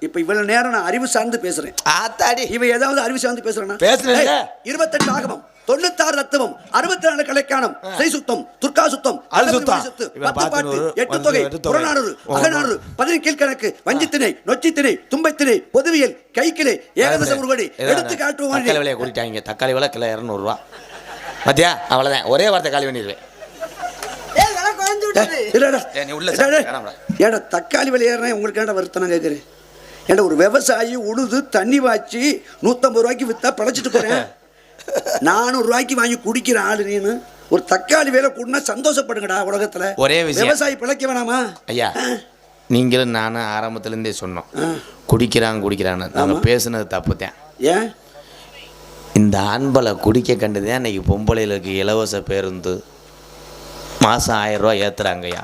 இப்ப இவ்வளவு நேரம் நான் அறிவு சார்ந்து பேசுறேன். ஆத்தாடி இவ ஏதாவது அறிவு சார்ந்து பேசுறேன்னா பேசுறேன். 28 ஆகமம் 96 தத்துவம் 64 கலைக்கானம் செய் சுத்தம் துர்கா சுத்தம் அழுசுத்தம் 10 பாட்டு 8 தொகை புறநானூறு அகநானூறு 10 கீழ்கணக்கு வஞ்சித்திணை நொச்சித்திணை தும்பைத்திணை பொதுவியல் கைக்கிளை ஏகதச உருவடி எடுத்து காட்டுவோம். தக்காளி விலையை கூட்டிட்டாங்க. தக்காளி விலை கிலோ 200 ரூபா. மத்தியா அவ்வளவுதான். ஒரே வார்த்தை காலி பண்ணிடுவேன். ஏடா தக்காளி விலை ஏறேன் உங்களுக்கு ஏன்டா வருத்தம் கேட்குறேன். ஏன்டா ஒரு விவசாயி உழுது தண்ணி வாய்ச்சி 150 ரூபாய்க்கு வித்தா பழச்சிட்டு போறேன். 400 ரூபாய்க்கு வாங்கி குடிக்கிற ஆளு நீனு ஒரு தக்காளி வேலை கூடனா சந்தோஷப்படுங்கடா. உலகத்துல ஒரே விஷயம், விவசாயி பிழைக்க வேணாமா ஐயா? நீங்களும் நானும் ஆரம்பத்துலேருந்தே சொன்னோம் குடிக்கிறான்னு. நம்ம பேசுனது தப்புதான். ஏன் இந்த ஆண்பலை குடிக்க கண்டுதான் இன்னைக்கு பொம்பளைகளுக்கு இலவச பேருந்து மாதம் 1000 ரூபா ஏற்றுறாங்கய்யா.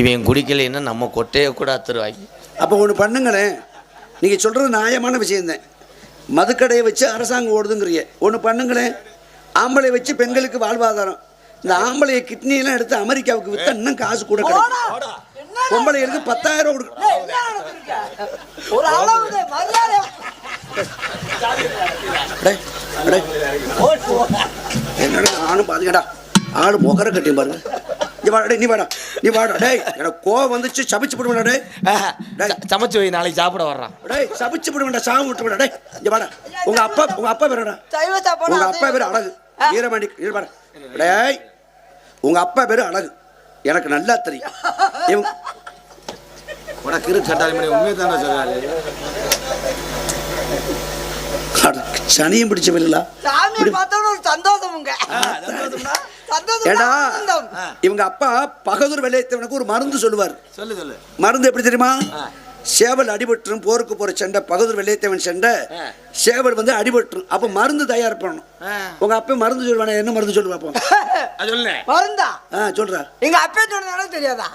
இவன் குடிக்கலைன்னா நம்ம கொட்டையை கூட அத்துருவாங்க. அப்போ ஒன்று பண்ணுங்களேன். நீங்கள் சொல்கிறது நியாயமான விஷயம்தான். மதுக்கடையை வச்சு அரசாங்கம் ஓடுதுங்கிறீங்க. ஒன்று பண்ணுங்களேன். ஆம்பளை வச்சு பெண்களுக்கு வாழ்வாதாரம். இந்த ஆம்பளையை கிட்னியெல்லாம் எடுத்து அமெரிக்காவுக்கு விற்றா இன்னும் காசு கூட கிடைக்கும். பொம்பளைகளுக்கு 10,000 ரூபா கொடுக்கும். என்னடா நானும் பாத்துக்கடா ஆளு மொகர கட்டி பாருங்க. நீ வாடா டேய். எனக்கு கோவம் வந்துச்சு. சபிச்சு போடுவேடா டேய். சமைச்சு வை, நாளைக்கு சாப்பிட வர்றான். டேய் சபிச்சு போடுவேடா, சாமி விட்டு விடா டேய். இங்க வாடா. உங்க அப்பா பேருடா. உங்க அப்பா பேரு அழகு. வீரமணி வாடா டேய். உங்க அப்பா பேரு அழகு எனக்கு நல்லா தெரியும். உனக்கு இரு சட்டாளி உண்மையை தானே சொல்றாரு. சனியும் பிடிச்ச பிள்ளா ஏடா. இவங்க அப்பா பகதூர் வெள்ளையத்தவனுக்கு ஒரு மருந்து சொல்லுவார். மருந்து எப்படி தெரியுமா? சேவல் அடிபட்டுரும், போருக்கு போற சண்டை பகதூர் வெள்ளையத்தவன் சண்டை, சேவல் வந்து அடிபட்டுரும். அப்ப மருந்து தயார் பண்ணணும். உங்க அப்பா மருந்து சொல்லுவானே, என்ன மருந்து சொல்லு பாப்போம். மருந்தா சொல்றா. எங்க அப்பா சொன்னதால தெரியாதா?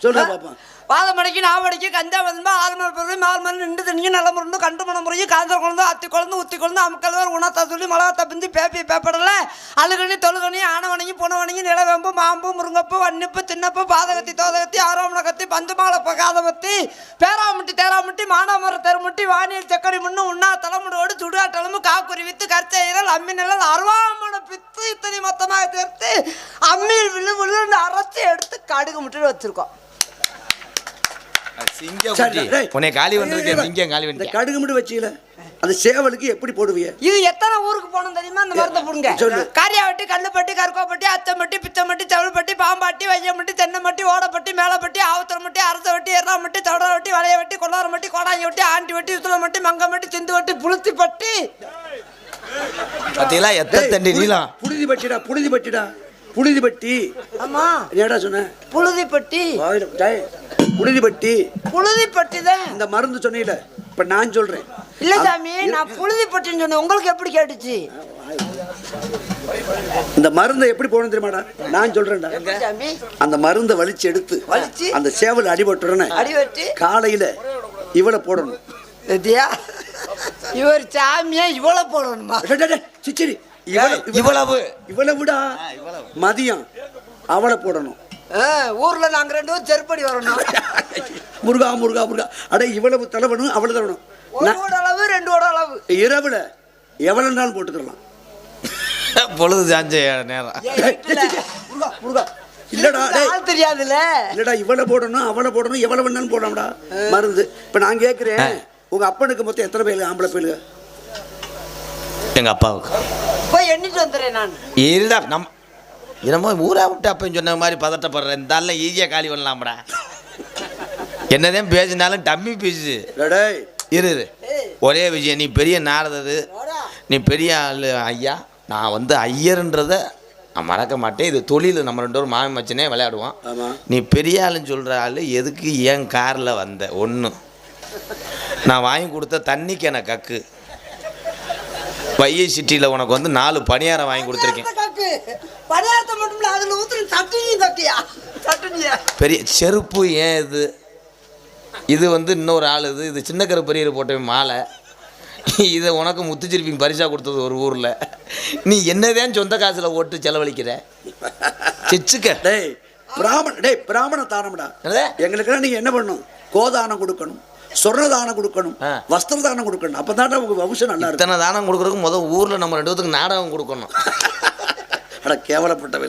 சொல்றா பாப்போம். வாதமடைக்கு நாவடைக்கு கஞ்சா வந்தமா 6 மணி பொருள் 4 மணி நின்று தண்ணிக்கு நல்ல முருந்து கண்டு மணம் முறைக்கு காந்தல் குழந்தை அத்தி குழந்தை உத்தி குழந்தை அமுக்கல்வர் உணத்தா சொல்லி மிளகாத்தா பிந்தி பேப்பி பேப்படல அழுகணி தொழுகணி ஆனவணங்கி புனவணங்கி நிலவேம்பு மாம்பு முருங்கப்பு வன்னிப்பு தின்னப்பு பாதகத்தி தோதகத்தி ஆரோமண கத்தி பந்து மாலப்ப காதவத்தி பேராமுட்டி தேராமுட்டி மானாமர தெருமுட்டி வானியல் சக்கரை முன்னு உண்ணா தலைமுடியோடு சுடுகாட்டளம்பு காக்குறி வித்து கற்செயல் அம்மி நிழல் அருவாமன பித்து இத்தனை மொத்தமாக சேர்த்து அம்மியில் விழு விழுன்னு அரைச்சி எடுத்து கடுகு முட்டு வச்சிருக்கோம். கடுகு முடி வச்சீங்கள அந்த சேவலுக்கு எப்படி போடுவீங்க? இது எத்தனை ஊருக்கு போகணும் தெரியுமா? அந்த மருந்தை போடுங்க. காரியாவட்டி கல்லுப்பட்டி கற்கோப்பட்டி அச்சம்பட்டி பிச்சம்பட்டி செவல்பட்டி பாம்பாட்டி வையம்பட்டி தென்னம்பட்டி ஓடப்பட்டி மேலப்பட்டி ஆவத்தரம்பட்டி அரசவட்டி எறாமட்டி தொடரவட்டி வளையவட்டி கொள்ளாரம்பட்டி கோடாங்கி வட்டி ஆண்டி வட்டி உத்தரமட்டி மங்கம்பட்டி சிந்து வட்டி புளுத்திப்பட்டி. புழுதிப்பட்டி. ஆமா ஏடா சொன்ன? புழுதிப்பட்டி. புழுதிப்பட்டி தான் இந்த மருந்து சொன்னீல. இப்ப நான் சொல்றேன். இல்ல சாமி, நான் புழுதிப்பட்டின்னு சொன்னேன். உங்களுக்கு எப்படி கேட்டுச்சு? இந்த மருந்தை எப்படி போடணும் தெரியுமாடா? நான் சொல்றேன்டா. அந்த மருந்தை வலிச்சு எடுத்து அந்த சேவல் அடிபட்டுறேன்னு காலையில இவளை போடணும். இவர் சாமியா இவ்வளவு போடணுமா? சிச்சரி இவ்வளவுடா. மதியம் அவளை போடணும். ஊர்ல நாங்க 2 பேரும் செருப்படி வரணும். முருகா முருகா முருகா. அட இவ்வளவு தலைவணும் அவ்வளவு தலைவணும். 1 அளவு 2 அளவு. இரவுல எவ்வளவு நாள் போட்டுக்கலாம். பொழுது சாஞ்ச நேரம். முருகா இல்லடா தெரியாதுல்ல. இல்லடா இவ்வளவு போடணும் அவளை போடணும் எவ்வளவு வேணாலும் போடணும்டா மருந்து. இப்ப நான் கேட்கிறேன், உங்க அப்பனுக்கு மொத்தம் எத்தனை பேரு ஆம்பளை பேரு? எங்க அப்பாவுக்கு போய் எண்ணிட்டு வந்துடுறேன் நான். இல்லடா நம்ம என்னமோ ஊரா விட்டு அப்பன்னு சொன்ன மாதிரி பதட்டப்படுறேன். இந்த ஆள்லாம் ஈஸியாக காலி பண்ணலாம்டா. என்னதான் பேசினாலும் டம்மி பீஸு. இரு ஒரே விஷயம். நீ பெரிய நாரதது, நீ பெரிய ஆள் ஐயா. நான் வந்து ஐயருன்றதை நான் மறக்க மாட்டேன். இது தொழில். நம்ம 2 பேரும் மாமி மச்சனே விளையாடுவோம். நீ பெரிய ஆளுன்னு சொல்கிற ஆள் எதுக்கு ஏன் காரில் வந்த? ஒன்று, நான் வாங்கி கொடுத்த தண்ணிக்கு எனக்கு கக்கு. வையை சிட்டியில் உனக்கு வந்து 4 பணியாரம் வாங்கி கொடுத்துருக்கேன். பெரிய செருப்பு ஏன் இது? இது வந்து இன்னொரு ஆள். இது சின்ன கருப்பரியர் போட்ட மாலை. இதை உனக்கு முத்துச்சிருப்பிங்க பரிசா கொடுத்தது ஒரு ஊரில். நீ என்னதான் சொந்த காசில் ஓட்டு செலவழிக்கிற? சிச்சுக்க பிராமண தானம்டா. எங்களுக்கெல்லாம் நீங்க என்ன பண்ணணும்? கோதானம் கொடுக்கணும், சொர்ணதானம் கொடுக்கணும், வஸ்திரதானம் கொடுக்கணும். அப்பதான் உங்க வம்சம் நல்லா இருக்கும். இத்தனை தானம் கொடுக்குறதுக்கு முதல் ஊர்ல நம்ம 2 பேத்துக்கு நாடகம் கொடுக்கணும். அட கேவலப்பட்டவை.